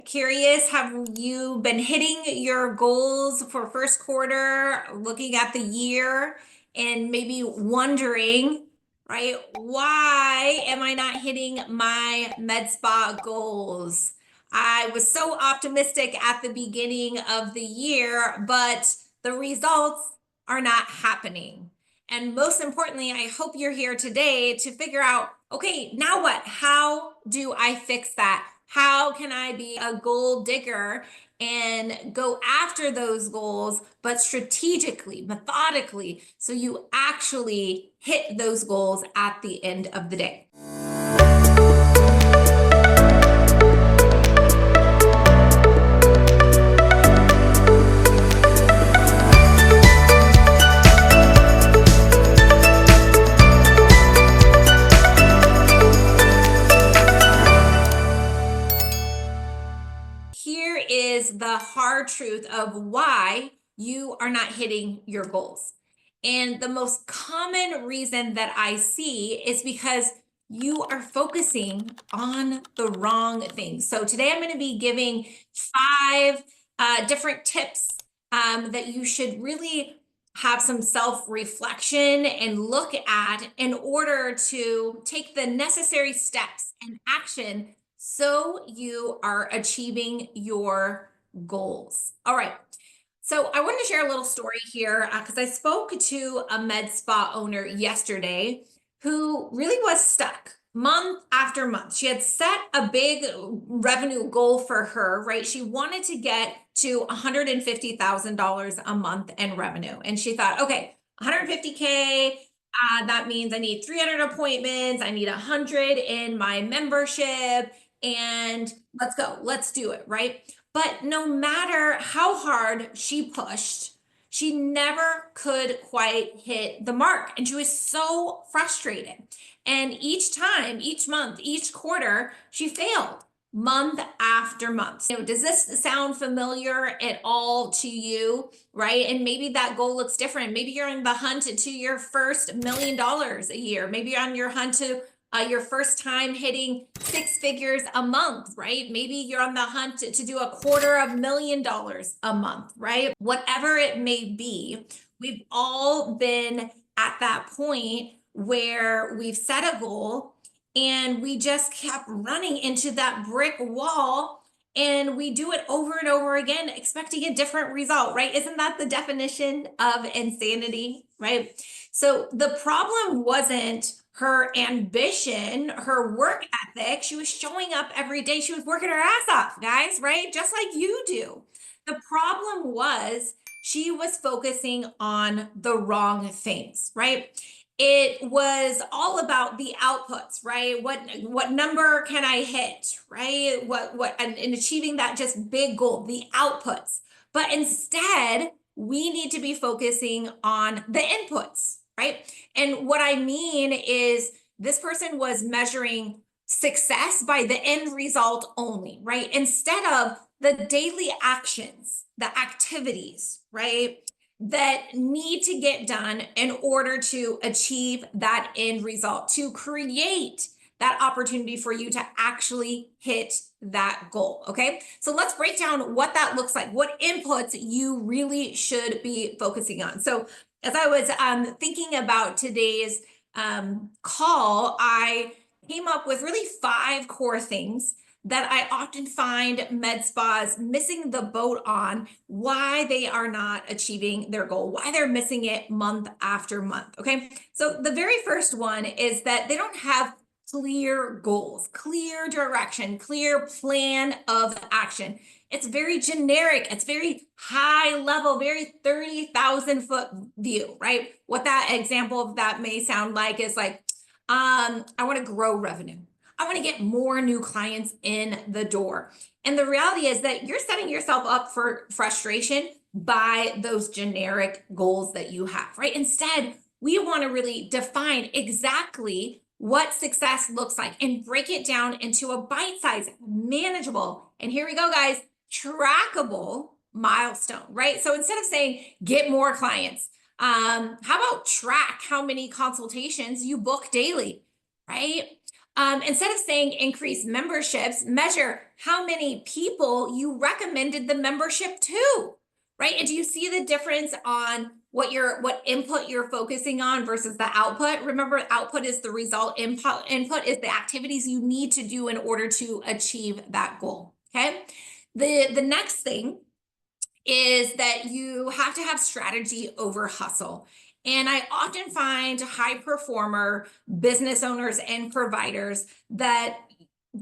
Curious, have you been hitting your goals for first quarter, looking at the year and maybe wondering, right, why am I not hitting my med spa goals? I was so optimistic at the beginning of the year, but the results are not happening. And most importantly, I hope you're here today to figure out, okay, now what? How do I fix that? How can I be a goal digger and go after those goals, but strategically, methodically, so you actually hit those goals at the end of the day? Here is the hard truth of why you are not hitting your goals. And the most common reason that I see is because you are focusing on the wrong things. So today I'm going to be giving 5 different tips that you should really have some self-reflection and look at in order to take the necessary steps and action so you are achieving your goals. All right. So I wanted to share a little story here because I spoke to a med spa owner yesterday who really was stuck month after month. She had set a big revenue goal for her, right? She wanted to get to $150,000 a month in revenue. And she thought, okay, 150K, that means I need 300 appointments. I need 100 in my membership, and let's go. Let's do it, right? But no matter how hard she pushed, she never could quite hit the mark. And she was so frustrated. And each time, each month, each quarter, she failed month after month. Does this sound familiar at all to you, right? And maybe that goal looks different. Maybe you're on the hunt to your first $1 million a year. Maybe you're on your hunt to your first time hitting 6 figures a month, right? Maybe you're on the hunt to do $250,000 a month, right? Whatever it may be, we've all been at that point where we've set a goal and we just kept running into that brick wall, and we do it over and over again, expecting a different result, right? Isn't that the definition of insanity, right? So the problem wasn't her ambition, her work ethic. She was showing up every day. She was working her ass off, guys, right? Just like you do. The problem was she was focusing on the wrong things, right? It was all about the outputs, right? What number can I hit, right? And achieving that just big goal, the outputs. But instead, we need to be focusing on the inputs, right? And what I mean is this person was measuring success by the end result only, right? Instead of the daily actions, the activities, right, that need to get done in order to achieve that end result, to create that opportunity for you to actually hit that goal. Okay. So let's break down what that looks like, what inputs you really should be focusing on. So as I was thinking about today's call, I came up with really 5 core things that I often find med spas missing the boat on, why they are not achieving their goal, why they're missing it month after month. Okay. So the very first one is that they don't have clear goals, clear direction, clear plan of action. It's very generic. It's very high level, very 30,000 foot view, right? What that example of that may sound like is like, I want to grow revenue. I want to get more new clients in the door. And the reality is that you're setting yourself up for frustration by those generic goals that you have, right? Instead, we want to really define exactly what success looks like and break it down into a bite-sized, manageable, and here we go, guys, trackable milestone, right? So instead of saying get more clients, how about track how many consultations you book daily, right? Instead of saying increase memberships, measure how many people you recommended the membership to, right? And do you see the difference on what input you're focusing on versus the output? Remember, output is the result, input is the activities you need to do in order to achieve that goal. Okay. The next thing is that you have to have strategy over hustle. And I often find high performer business owners and providers that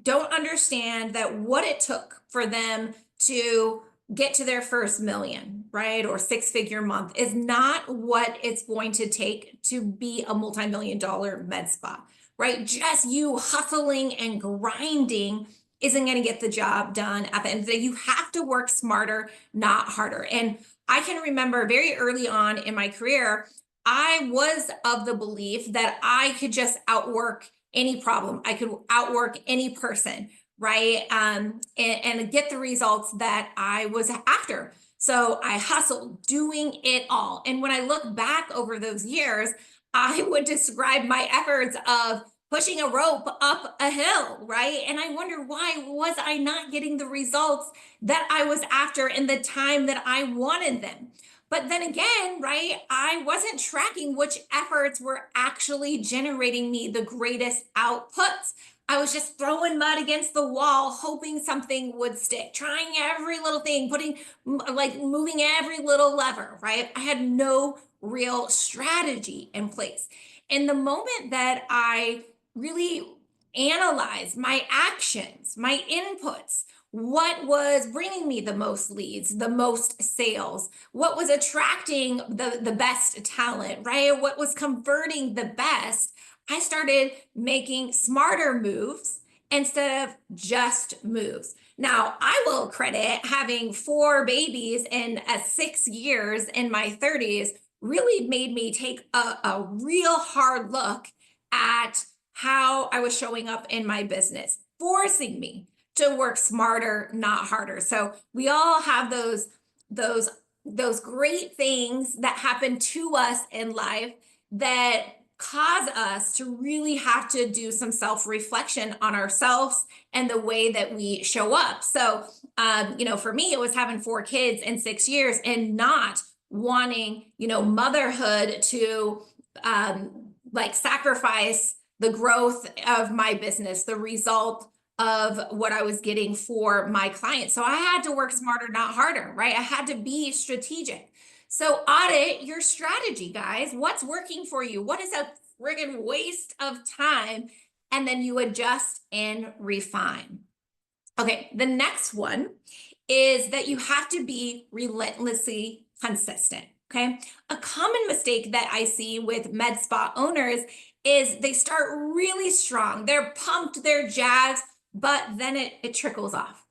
don't understand that what it took for them to get to their first million, right? Or six-figure month is not what it's going to take to be a multi-million-dollar med spa, right? Just you hustling and grinding isn't going to get the job done at the end of the day. You have to work smarter, not harder. And I can remember very early on in my career, I was of the belief that I could just outwork any problem. I could outwork any person, right? And get the results that I was after. So I hustled, doing it all. And when I look back over those years, I would describe my efforts of pushing a rope up a hill, right? And I wonder, why was I not getting the results that I was after in the time that I wanted them? But then again, right, I wasn't tracking which efforts were actually generating me the greatest outputs. I was just throwing mud against the wall, hoping something would stick, trying every little thing, moving every little lever, right? I had no real strategy in place. And the moment that I really analyzed my actions, my inputs, what was bringing me the most leads, the most sales, what was attracting the best talent, right? What was converting the best, I started making smarter moves instead of just moves. Now, I will credit having 4 babies in 6 years in my 30s really made me take a real hard look at how I was showing up in my business, forcing me to work smarter, not harder. So we all have those great things that happen to us in life that cause us to really have to do some self-reflection on ourselves and the way that we show up. So, for me, it was having 4 kids in 6 years and not wanting, motherhood to sacrifice the growth of my business, the result of what I was getting for my clients. So I had to work smarter, not harder, right? I had to be strategic. So audit your strategy, guys. What's working for you? What is a friggin' waste of time? And then you adjust and refine. Okay, the next one is that you have to be relentlessly consistent. Okay, a common mistake that I see with med spa owners is they start really strong. They're pumped, they're jazzed, but then it trickles off,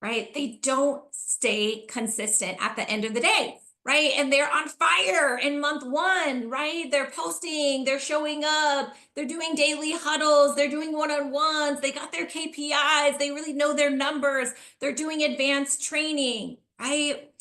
right? They don't stay consistent at the end of the day, right? And they're on fire in month 1, right? They're posting, they're showing up, they're doing daily huddles, they're doing one-on-ones, they got their KPIs, they really know their numbers, they're doing advanced training, right?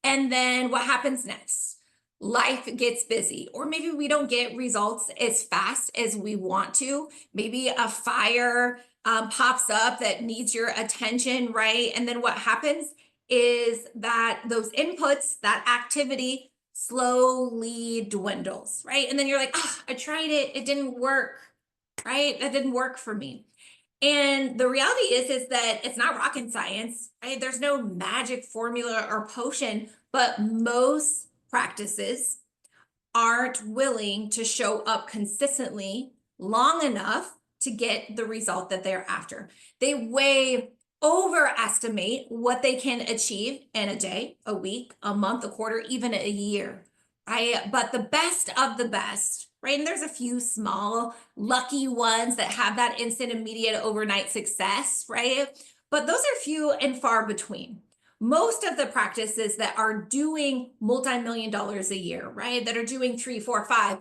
And then what happens next? Life gets busy, or maybe we don't get results as fast as we want to. Maybe a fire pops up that needs your attention, right? And then what happens is that those inputs, that activity slowly dwindles, right? And then you're like, oh, I tried it, it didn't work, right? That didn't work for me. And the reality is that it's not rocket science, right? There's no magic formula or potion, but most practices aren't willing to show up consistently long enough to get the result that they're after. They way overestimate what they can achieve in a day, a week, a month, a quarter, even a year, right? But the best of the best, right? And there's a few small lucky ones that have that instant, immediate, overnight success, right? But those are few and far between. Most of the practices that are doing multi-million dollars a year, right? That are doing 3, 4, 5,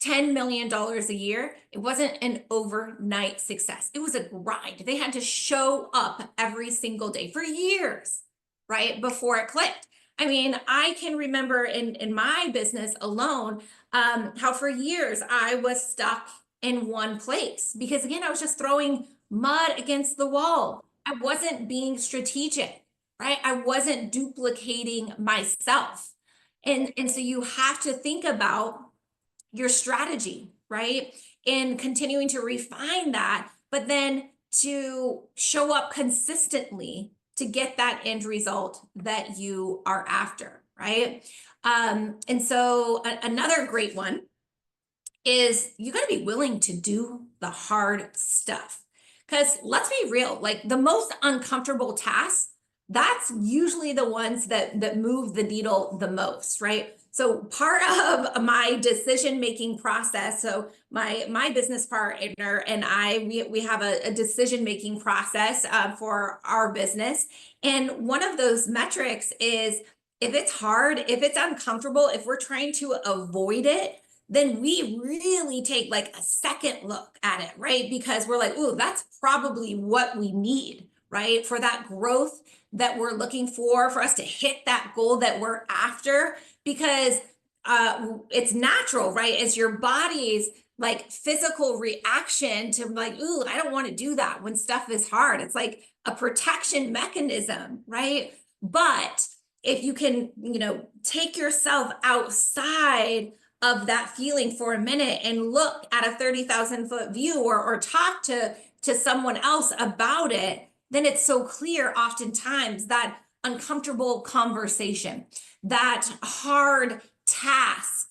$10 million a year, it wasn't an overnight success. It was a grind. They had to show up every single day for years, right? Before it clicked. I mean, I can remember in my business alone, how for years I was stuck in one place. Because again, I was just throwing mud against the wall. I wasn't being strategic, right? I wasn't duplicating myself. And so you have to think about your strategy, right? And continuing to refine that, but then to show up consistently to get that end result that you are after, right? And so another great one is you got to be willing to do the hard stuff. Because let's be real, like the most uncomfortable tasks, that's usually the ones that move the needle the most, right? So part of my decision-making process, so my business partner and we have a decision-making process for our business. And one of those metrics is if it's hard, if it's uncomfortable, if we're trying to avoid it, then we really take like a second look at it, right? Because we're like, ooh, that's probably what we need, right? For that growth that we're looking for us to hit that goal that we're after, because it's natural, right? As your body's like physical reaction to like, ooh, I don't want to do that when stuff is hard. It's like a protection mechanism, right? But if you can, take yourself outside of that feeling for a minute and look at a 30,000-foot view or talk to someone else about it, then it's so clear oftentimes that uncomfortable conversation, that hard task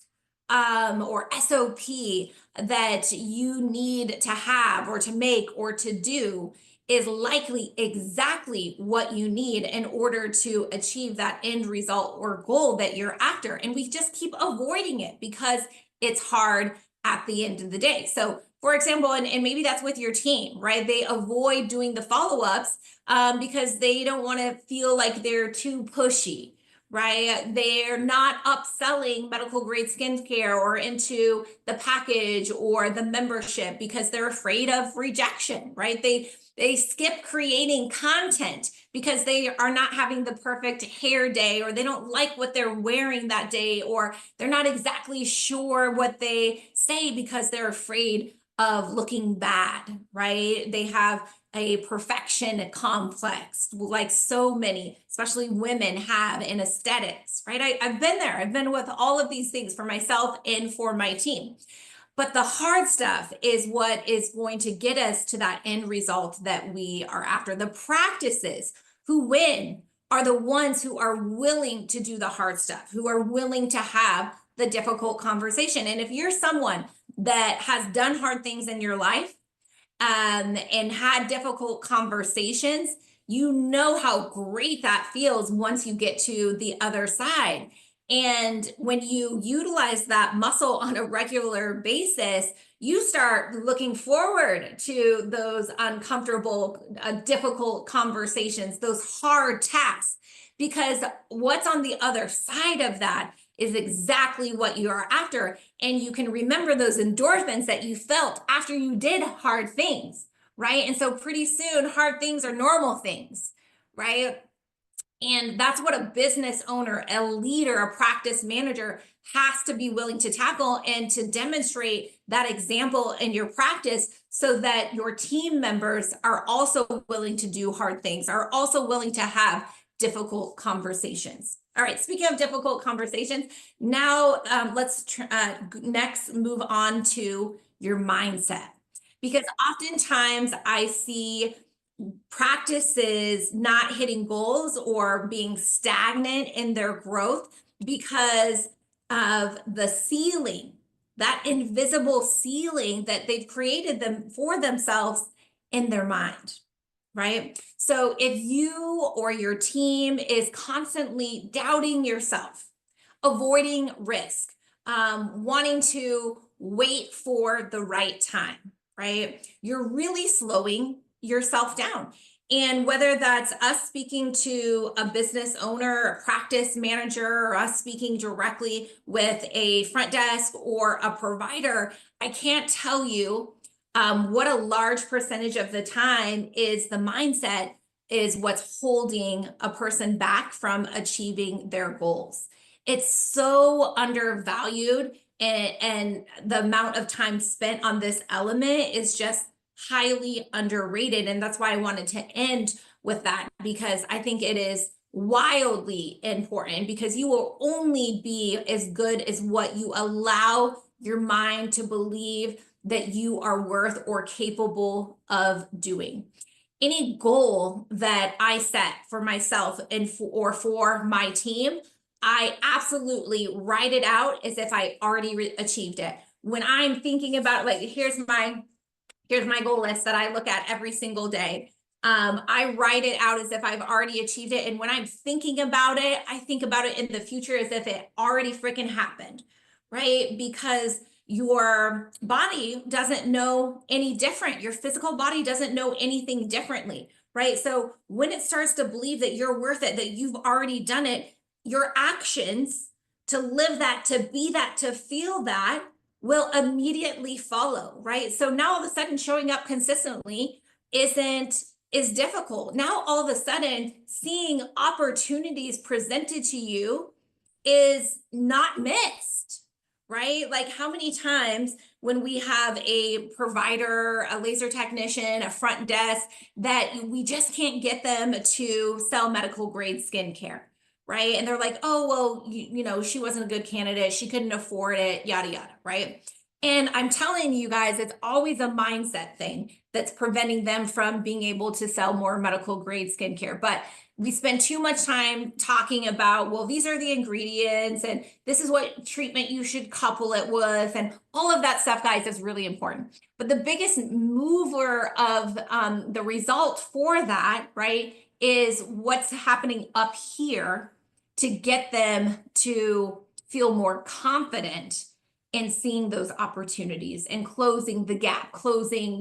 or SOP that you need to have or to make or to do is likely exactly what you need in order to achieve that end result or goal that you're after. And we just keep avoiding it because it's hard at the end of the day. So for example, and maybe that's with your team, right? They avoid doing the follow-ups because they don't want to feel like they're too pushy, right? They're not upselling medical grade skincare or into the package or the membership because they're afraid of rejection, right? They skip creating content because they are not having the perfect hair day, or they don't like what they're wearing that day, or they're not exactly sure what they say because they're afraid of looking bad, right? They have a perfection complex, like so many, especially women, have in aesthetics, right? I've been there. I've been with all of these things for myself and for my team. But the hard stuff is what is going to get us to that end result that we are after. The practices who win are the ones who are willing to do the hard stuff, who are willing to have the difficult conversation. And if you're someone that has done hard things in your life and had difficult conversations, you know how great that feels once you get to the other side. And when you utilize that muscle on a regular basis, you start looking forward to those uncomfortable, difficult conversations, those hard tasks, because what's on the other side of that is exactly what you are after. And you can remember those endorphins that you felt after you did hard things, right? And so pretty soon, hard things are normal things, right? And that's what a business owner, a leader, a practice manager has to be willing to tackle and to demonstrate that example in your practice so that your team members are also willing to do hard things, are also willing to have difficult conversations. All right, speaking of difficult conversations, now let's next move on to your mindset. Because oftentimes I see practices not hitting goals or being stagnant in their growth because of the ceiling, that invisible ceiling that they've created them for themselves in their mind, right? So if you or your team is constantly doubting yourself, avoiding risk, wanting to wait for the right time, right? You're really slowing yourself down. And whether that's us speaking to a business owner, a practice manager, or us speaking directly with a front desk or a provider, I can't tell you what a large percentage of the time is the mindset is what's holding a person back from achieving their goals. It's so undervalued and the amount of time spent on this element is just highly underrated. And that's why I wanted to end with that, because I think it is wildly important, because you will only be as good as what you allow your mind to believe that you are worth or capable of doing. Any goal that I set for myself and for my team, I absolutely write it out as if I already achieved it. When I'm thinking about, like, here's my goal list that I look at every single day. I write it out as if I've already achieved it. And when I'm thinking about it, I think about it in the future as if it already freaking happened, right? Because your body doesn't know any different. Your physical body doesn't know anything differently, right? So when it starts to believe that you're worth it, that you've already done it, your actions to live that, to be that, to feel that will immediately follow, right? So now all of a sudden showing up consistently is difficult. Now all of a sudden seeing opportunities presented to you is not missed, right? Like, how many times when we have a provider, a laser technician, a front desk, that we just can't get them to sell medical grade skincare, right? And they're like, oh, well, you know, she wasn't a good candidate. She couldn't afford it, yada, yada, right? And I'm telling you guys, it's always a mindset thing that's preventing them from being able to sell more medical grade skincare. But we spend too much time talking about, well, these are the ingredients and this is what treatment you should couple it with. And all of that stuff, guys, is really important. But the biggest mover of the result for that, right, is what's happening up here to get them to feel more confident in seeing those opportunities and closing the gap,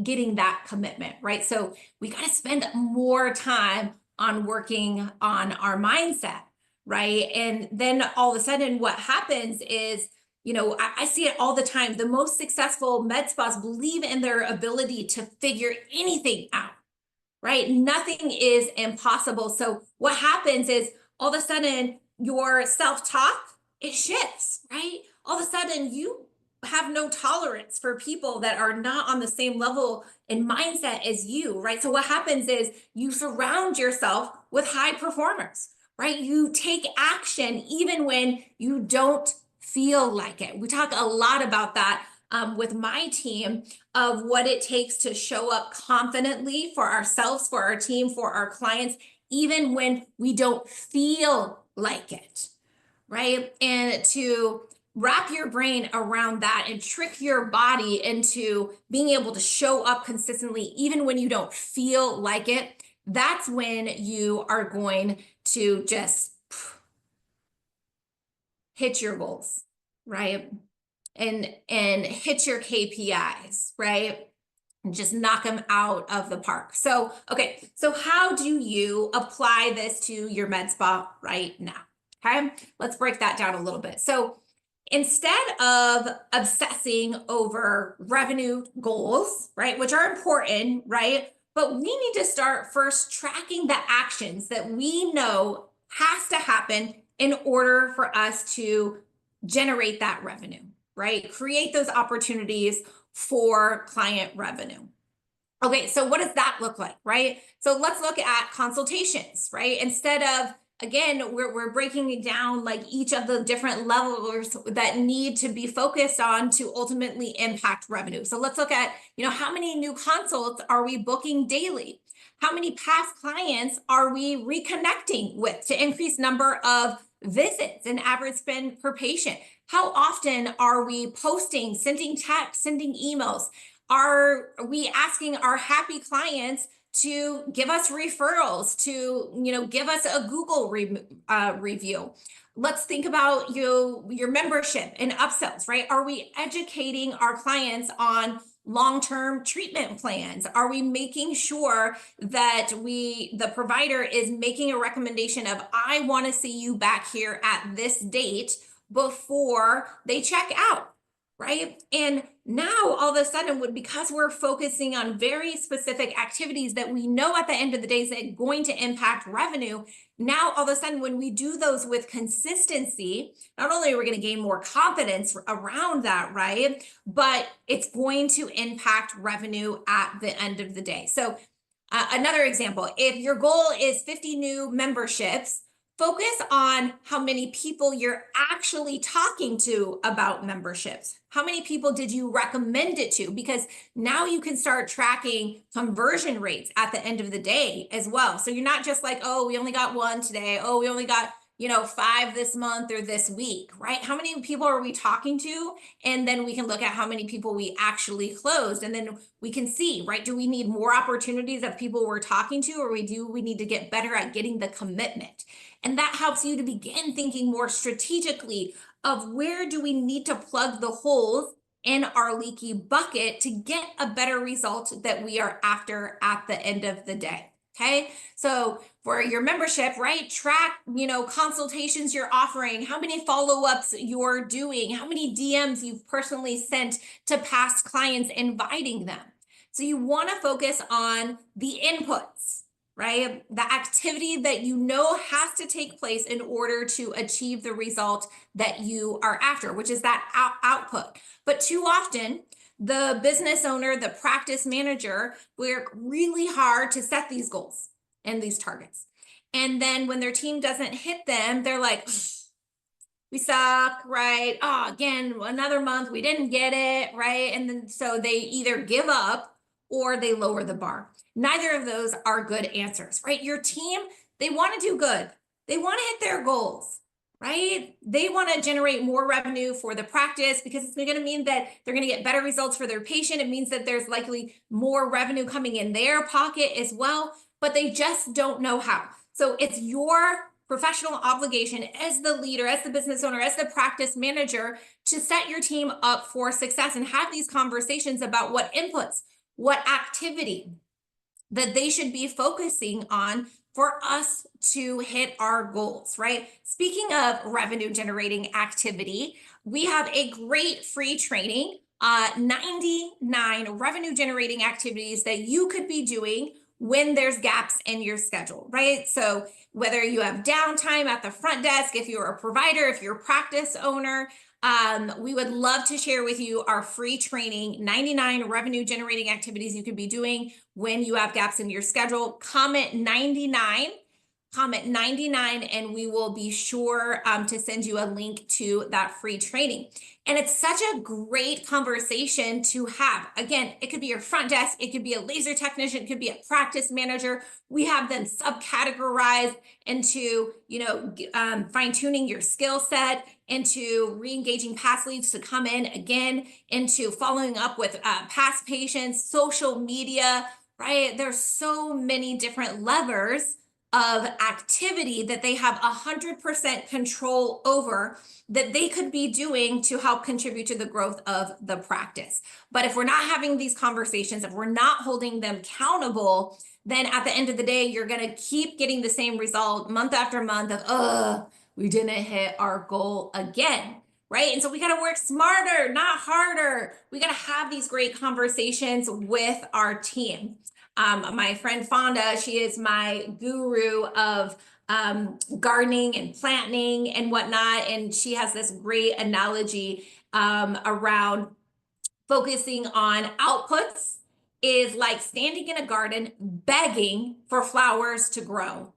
getting that commitment, right? So we got to spend more time on working on our mindset, right? And then all of a sudden what happens is, you know, I see it all the time. The most successful med spas believe in their ability to figure anything out, right? Nothing is impossible. So what happens is all of a sudden your self-talk, it shifts, right? All of a sudden you have no tolerance for people that are not on the same level and mindset as you, right? So what happens is you surround yourself with high performers, right? You take action even when you don't feel like it. We talk a lot about that with my team, of what it takes to show up confidently for ourselves, for our team, for our clients, even when we don't feel like it, right? And to wrap your brain around that and trick your body into being able to show up consistently, even when you don't feel like it, that's when you are going to just hit your goals, right? And hit your KPIs, right? And just knock them out of the park. So, okay, so how do you apply this to your med spa right now? Okay, let's break that down a little bit. So instead of obsessing over revenue goals, right, which are important, right? But we need to start first tracking the actions that we know has to happen in order for us to generate that revenue, right? Create those opportunities for client revenue. Okay, so what does that look like, right? So let's look at consultations, right? Instead of, again, we're breaking it down, like each of the different levels that need to be focused on to ultimately impact revenue. So let's look at, you know, how many new consults are we booking daily? How many past clients are we reconnecting with to increase number of visits and average spend per patient? How often are we posting, sending texts, sending emails? Are we asking our happy clients to give us referrals, to, you know, give us a Google review? Let's think about your membership and upsells, right? Are we educating our clients on long-term treatment plans? Are we making sure that the provider is making a recommendation of, I want to see you back here at this date before they check out, right? And now all of a sudden, because we're focusing on very specific activities that we know at the end of the day is going to impact revenue, now all of a sudden, when we do those with consistency, not only are we going to gain more confidence around that, right? But it's going to impact revenue at the end of the day. So another example, if your goal is 50 new memberships, focus on how many people you're actually talking to about memberships. How many people did you recommend it to? Because now you can start tracking conversion rates at the end of the day as well. So you're not just like, oh, we only got one today. Oh, we only got 5 this month or this week, right? How many people are we talking to? And then we can look at how many people we actually closed. And then we can see, right? Do we need more opportunities of people we're talking to, or we need to get better at getting the commitment? And that helps you to begin thinking more strategically of where do we need to plug the holes in our leaky bucket to get a better result that we are after at the end of the day. Okay. So for your membership, right? Track, consultations you're offering, how many follow-ups you're doing, how many DMs you've personally sent to past clients, inviting them. So you want to focus on the inputs, right? The activity that has to take place in order to achieve the result that you are after, which is that output. But too often, the business owner, the practice manager, work really hard to set these goals and these targets. And then when their team doesn't hit them, they're like, we suck, right? Oh, again, another month, we didn't get it, right? And then so they either give up or they lower the bar. Neither of those are good answers, right? Your team, they want to do good. They want to hit their goals, right? They want to generate more revenue for the practice because it's going to mean that they're going to get better results for their patient. It means that there's likely more revenue coming in their pocket as well, but they just don't know how. So it's your professional obligation as the leader, as the business owner, as the practice manager to set your team up for success and have these conversations about what inputs, what activity that they should be focusing on for us to hit our goals, right? Speaking of revenue generating activity, we have a great free training, 99 revenue generating activities that you could be doing when there's gaps in your schedule, right? So whether you have downtime at the front desk, if you're a provider, if you're a practice owner, we would love to share with you our free training, 99 revenue generating activities you could be doing when you have gaps in your schedule. Comment 99, and we will be sure to send you a link to that free training. And it's such a great conversation to have. Again, it could be your front desk, it could be a laser technician, it could be a practice manager. We have them subcategorized into, fine-tuning your skill set, into re-engaging past leads to come in again, into following up with past patients, social media, right? There's so many different levers of activity that they have 100% control over that they could be doing to help contribute to the growth of the practice. But if we're not having these conversations, if we're not holding them accountable, then at the end of the day, you're going to keep getting the same result month after month of, we didn't hit our goal again, right? And so we got to work smarter, not harder. We got to have these great conversations with our team. My friend Fonda, she is my guru of gardening and planting and whatnot. And she has this great analogy around focusing on outputs is like standing in a garden begging for flowers to grow,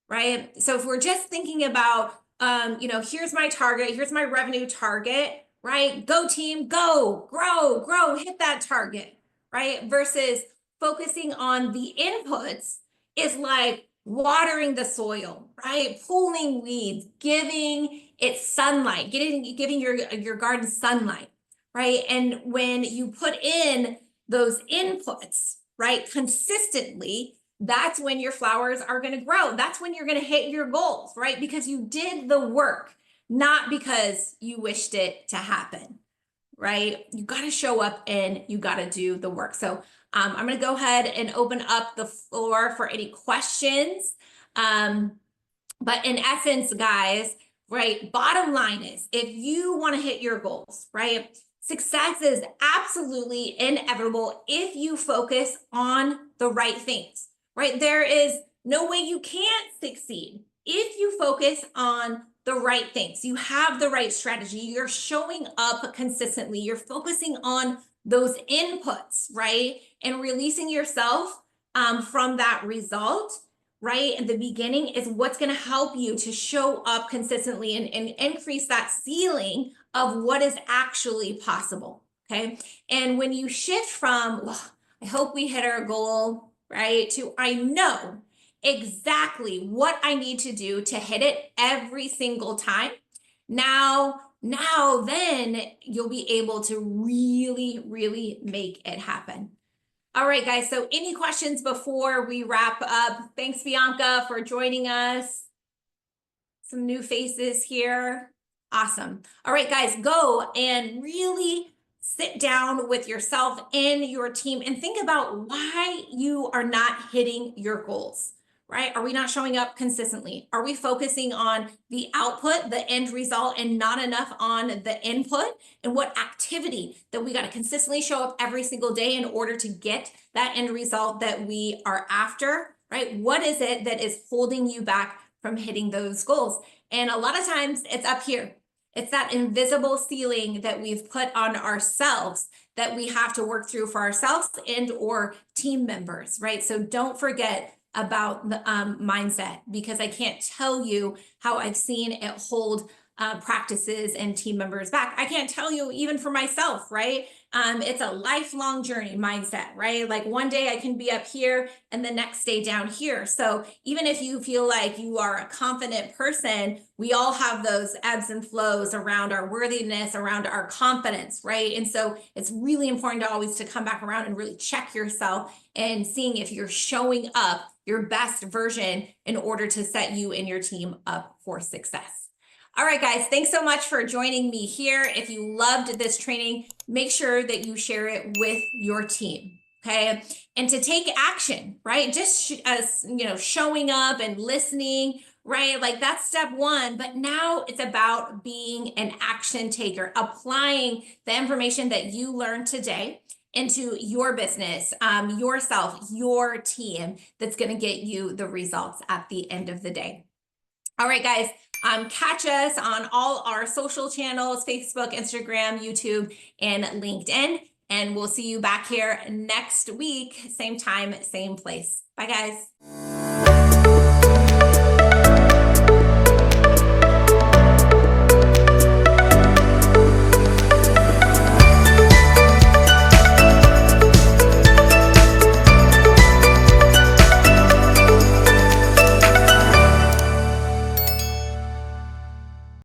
right? So if we're just thinking about, here's my target, here's my revenue target, right? Go team, go, grow, hit that target, right? Versus focusing on the inputs is like watering the soil, right? Pulling weeds, giving it sunlight, giving your garden sunlight, right? And when you put in those inputs, right, consistently, that's when your flowers are going to grow. That's when you're going to hit your goals, right? Because you did the work, not because you wished it to happen, right? You got to show up and you got to do the work. So I'm going to go ahead and open up the floor for any questions. But in essence, guys, right, bottom line is if you want to hit your goals, right, Success is absolutely inevitable if you focus on the right things, right? There is no way you can't succeed if you focus on the right things. You have the right strategy. You're showing up consistently. You're focusing on those inputs, right? And releasing yourself from that result, right? In the beginning is what's going to help you to show up consistently and increase that ceiling of what is actually possible. Okay. And when you shift from, well, I hope we hit our goal, right, to I know exactly what I need to do to hit it every single time. Then you'll be able to really, really make it happen. All right, guys. So any questions before we wrap up? Thanks, Bianca, for joining us. Some new faces here. Awesome. All right, guys, go and really sit down with yourself and your team and think about why you are not hitting your goals, right? Are we not showing up consistently? Are we focusing on the output, the end result, and not enough on the input? And what activity that we got to consistently show up every single day in order to get that end result that we are after, right? What is it that is holding you back from hitting those goals? And a lot of times it's up here. It's that invisible ceiling that we've put on ourselves that we have to work through for ourselves and or team members, right? So don't forget about the mindset, because I can't tell you how I've seen it hold practices and team members back. I can't tell you even for myself, right? It's a lifelong journey mindset, right? Like one day I can be up here and the next day down here. So even if you feel like you are a confident person, we all have those ebbs and flows around our worthiness, around our confidence, right? And so it's really important to always to come back around and really check yourself and seeing if you're showing up your best version in order to set you and your team up for success. All right, guys, thanks so much for joining me here. If you loved this training, make sure that you share it with your team, okay? And to take action, right? Just showing up and listening, right? Like that's step one, but now it's about being an action taker, applying the information that you learned today into your business, yourself, your team, that's going to get you the results at the end of the day. All right, guys, catch us on all our social channels, Facebook, Instagram, YouTube, and LinkedIn. And we'll see you back here next week, same time, same place. Bye, guys.